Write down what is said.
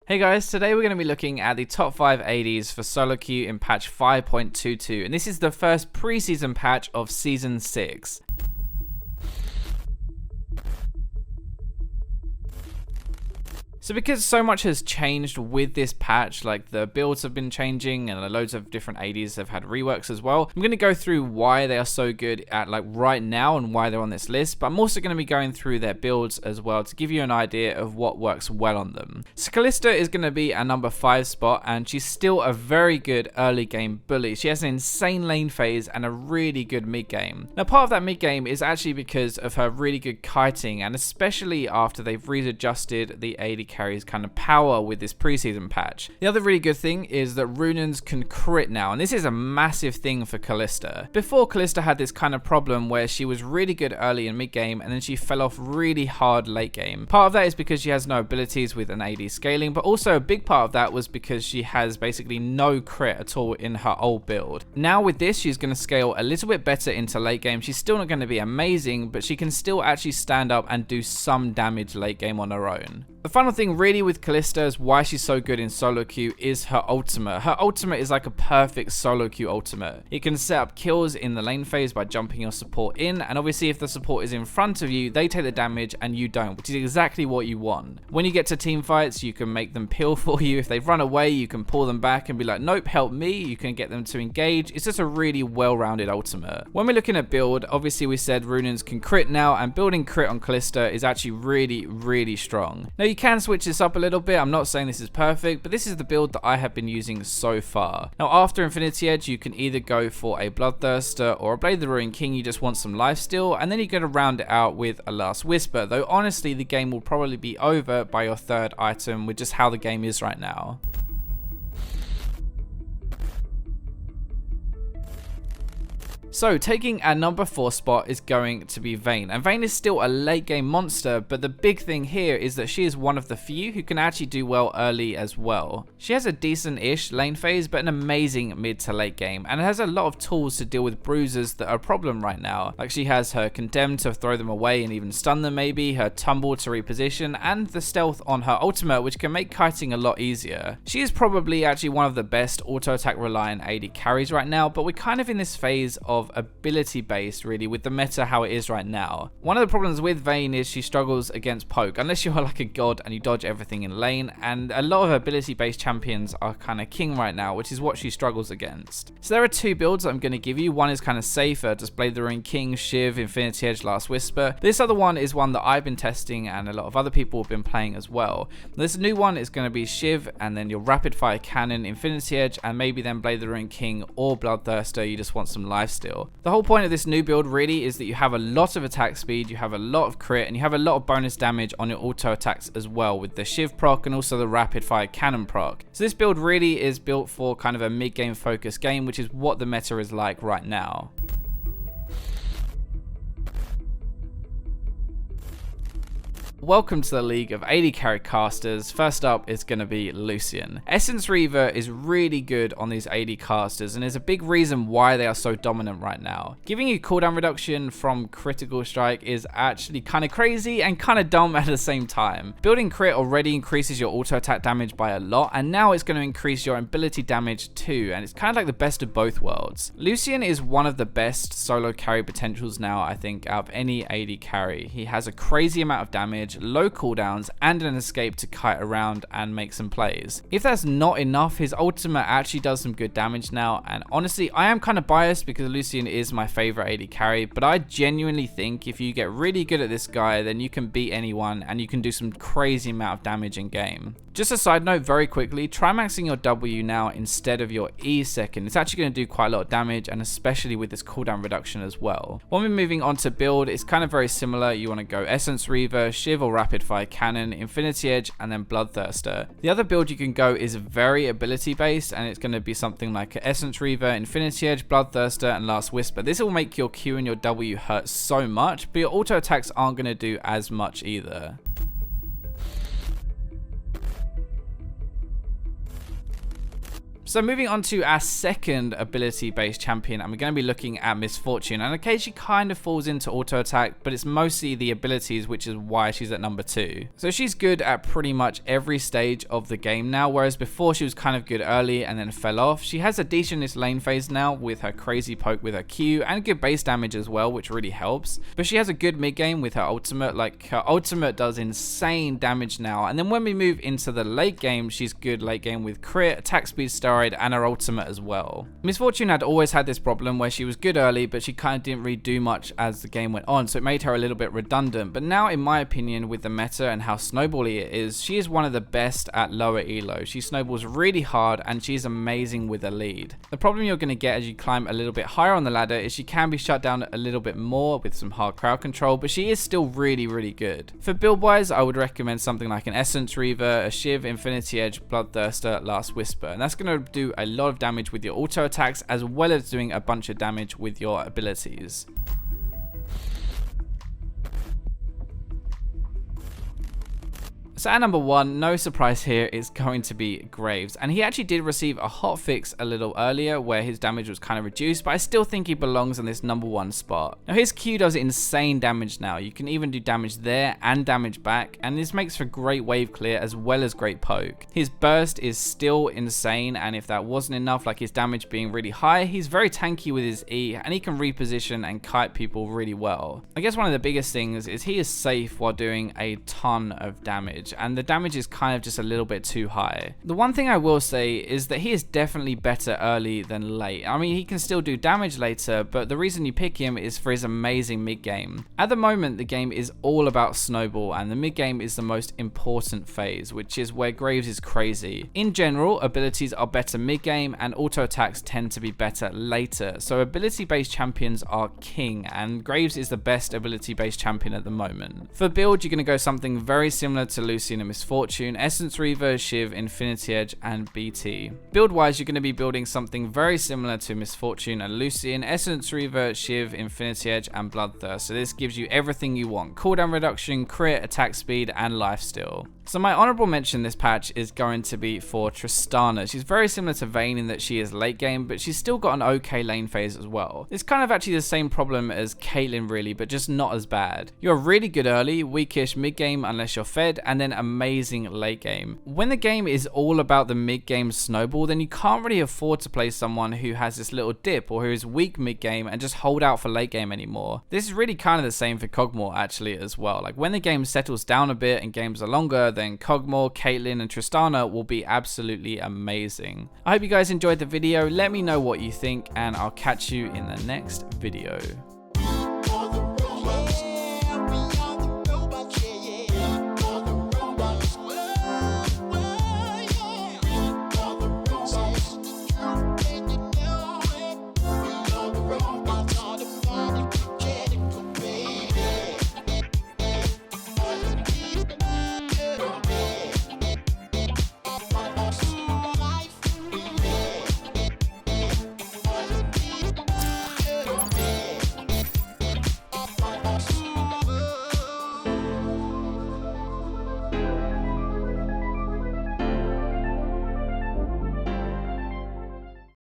Hey guys, today we're going to be looking at the top 5 ADs for solo queue in patch 5.22, and this is the first preseason patch of season 6. So because so much has changed with this patch, like the builds have been changing and loads of different ADs have had reworks as well, I'm going to go through why they are so good at like right now and why they're on this list, but I'm also going to be going through their builds as well to give you an idea of what works well on them. So KALISTA is going to be a number 5 spot, and she's still a very good early game bully. She has an insane lane phase and a really good mid game. Now part of that mid game is actually because of her really good kiting, and especially after they've readjusted the AD carries kind of power with this preseason patch. The other really good thing is that Runans can crit now, and this is a massive thing for KALISTA. Before, KALISTA had this kind of problem where she was really good early in mid game and then she fell off really hard late game. Part of that is because she has no abilities with an AD scaling, but also a big part of that was because she has basically no crit at all in her old build. Now with this, she's going to scale a little bit better into late game. She's still not going to be amazing, but she can still actually stand up and do some damage late game on her own. The final thing really with KALISTA is why she's so good in solo queue is her ultimate. Her ultimate is like a perfect solo queue ultimate. It can set up kills in the lane phase by jumping your support in, and obviously if the support is in front of you, they take the damage and you don't, which is exactly what you want. When you get to team fights, you can make them peel for you. If they've run away, you can pull them back and be like, nope, help me. You can get them to engage. It's just a really well-rounded ultimate. When we're looking at build, obviously we said Runans can crit now, and building crit on KALISTA is actually really strong. Now you can switch this up a little bit. I'm not saying this is perfect, but this is the build that I have been using so far. Now after Infinity Edge, you can either go for a Bloodthirster or a Blade of the Ruined King. You just want some lifesteal, and then you're going to round it out with a Last Whisper, though honestly the game will probably be over by your third item with just how the game is right now. So taking our number 4 spot is going to be Vayne, and Vayne is still a late game monster, but the big thing here is that she is one of the few who can actually do well early as well. She has a decent-ish lane phase, but an amazing mid to late game, and has a lot of tools to deal with bruisers that are a problem right now. Like she has her Condemn to throw them away and even stun them maybe, her Tumble to reposition, and the stealth on her ultimate, which can make kiting a lot easier. She is probably actually one of the best auto attack reliant AD carries right now, but we're kind of in this phase of ability based really with the meta how it is right now. One of the problems with Vayne is she struggles against poke unless you are like a god and you dodge everything in lane, and a lot of ability based champions are kind of king right now, which is what she struggles against. So there are 2 builds I'm going to give you. One is kind of safer, just Blade of the Ruined King, Shiv, Infinity Edge, Last Whisper. This other one is one that I've been testing and a lot of other people have been playing as well. This new one is going to be Shiv and then your rapid fire cannon, Infinity Edge, and maybe then Blade of the Ruined King or Bloodthirster. You just want some lifesteal. The whole point of this new build really is that you have a lot of attack speed, you have a lot of crit, and you have a lot of bonus damage on your auto attacks as well with the Shiv proc and also the rapid fire cannon proc. So this build really is built for kind of a mid game focused game, which is what the meta is like right now. Welcome to the league of AD carry casters. First up is going to be Lucian. Essence Reaver is really good on these AD casters, and there's a big reason why they are so dominant right now. Giving you cooldown reduction from critical strike is actually kind of crazy and kind of dumb at the same time. Building crit already increases your auto attack damage by a lot, and now it's going to increase your ability damage too, and it's kind of like the best of both worlds. Lucian is one of the best solo carry potentials now, I think, out of any AD carry. He has a crazy amount of damage, low cooldowns, and an escape to kite around and make some plays. If that's not enough, his ultimate actually does some good damage now, and honestly I am kind of biased because Lucian is my favorite AD carry, but I genuinely think if you get really good at this guy, then you can beat anyone and you can do some crazy amount of damage in game. Just a side note very quickly, try maxing your W now instead of your E second. It's actually going to do quite a lot of damage, and especially with this cooldown reduction as well. When we're moving on to build, it's kind of very similar. You want to go Essence Reaver, Shiv or Rapid Fire Cannon, Infinity Edge, and then Bloodthirster. The other build you can go is very ability based, and it's going to be something like Essence Reaver, Infinity Edge, Bloodthirster, and Last Whisper. This will make your Q and your W hurt so much, but your auto attacks aren't going to do as much either. So moving on to our second ability-based champion, and we're going to be looking at Miss Fortune, and okay, she kind of falls into auto attack, but it's mostly the abilities, which is why she's at number 2. So she's good at pretty much every stage of the game now, whereas before she was kind of good early and then fell off. She has a decent lane phase now with her crazy poke with her Q, and good base damage as well, which really helps. But she has a good mid game with her ultimate. Like, her ultimate does insane damage now, and then when we move into the late game, she's good late game with crit, attack speed, steroid, and her ultimate as well. Miss Fortune had always had this problem where she was good early, but she kind of didn't really do much as the game went on, so it made her a little bit redundant. But now, in my opinion, with the meta and how snowbally it is, she is one of the best at lower elo. She snowballs really hard, and she's amazing with a lead. The problem you're going to get as you climb a little bit higher on the ladder is she can be shut down a little bit more with some hard crowd control, but she is still really good. For build wise, I would recommend something like an Essence Reaver, a Shiv, Infinity Edge, Bloodthirster, Last Whisper, and that's going to do a lot of damage with your auto attacks as well as doing a bunch of damage with your abilities. So at number 1, no surprise here, is going to be Graves, and he actually did receive a hotfix a little earlier where his damage was kind of reduced, but I still think he belongs in this number 1 spot. Now his Q does insane damage now. You can even do damage there and damage back, and this makes for great wave clear as well as great poke. His burst is still insane, and if that wasn't enough, like his damage being really high, he's very tanky with his E, and he can reposition and kite people really well. I guess one of the biggest things is he is safe while doing a ton of damage, and the damage is kind of just a little bit too high. The one thing I will say is that he is definitely better early than late. I mean, he can still do damage later, but the reason you pick him is for his amazing mid game. At the moment, the game is all about snowball, and the mid game is the most important phase, which is where Graves is crazy. In general, abilities are better mid game, and auto attacks tend to be better later, so ability based champions are king, and Graves is the best ability based champion at the moment. For build, you're going to go something very similar to LUCIAN and Miss Fortune, Essence Reaver, Shiv, Infinity Edge, and BT. Build wise, you're going to be building something very similar to Miss Fortune and LUCIAN, Essence Reaver, Shiv, Infinity Edge, and Bloodthirst. So this gives you everything you want: cooldown reduction, crit, attack speed, and lifesteal. So my honorable mention this patch is going to be for Tristana. She's very similar to Vayne in that she is late game, but she's still got an okay lane phase as well. It's kind of actually the same problem as Caitlyn really, but just not as bad. You're really good early, weakish mid game unless you're fed, and then amazing late game. When the game is all about the mid game snowball, then you can't really afford to play someone who has this little dip or who is weak mid game and just hold out for late game anymore. This is really kind of the same for Kog'Maw actually as well. Like when the game settles down a bit and games are longer, then Kog'Maw, Caitlyn, and Tristana will be absolutely amazing. I hope you guys enjoyed the video. Let me know what you think, and I'll catch you in the next video.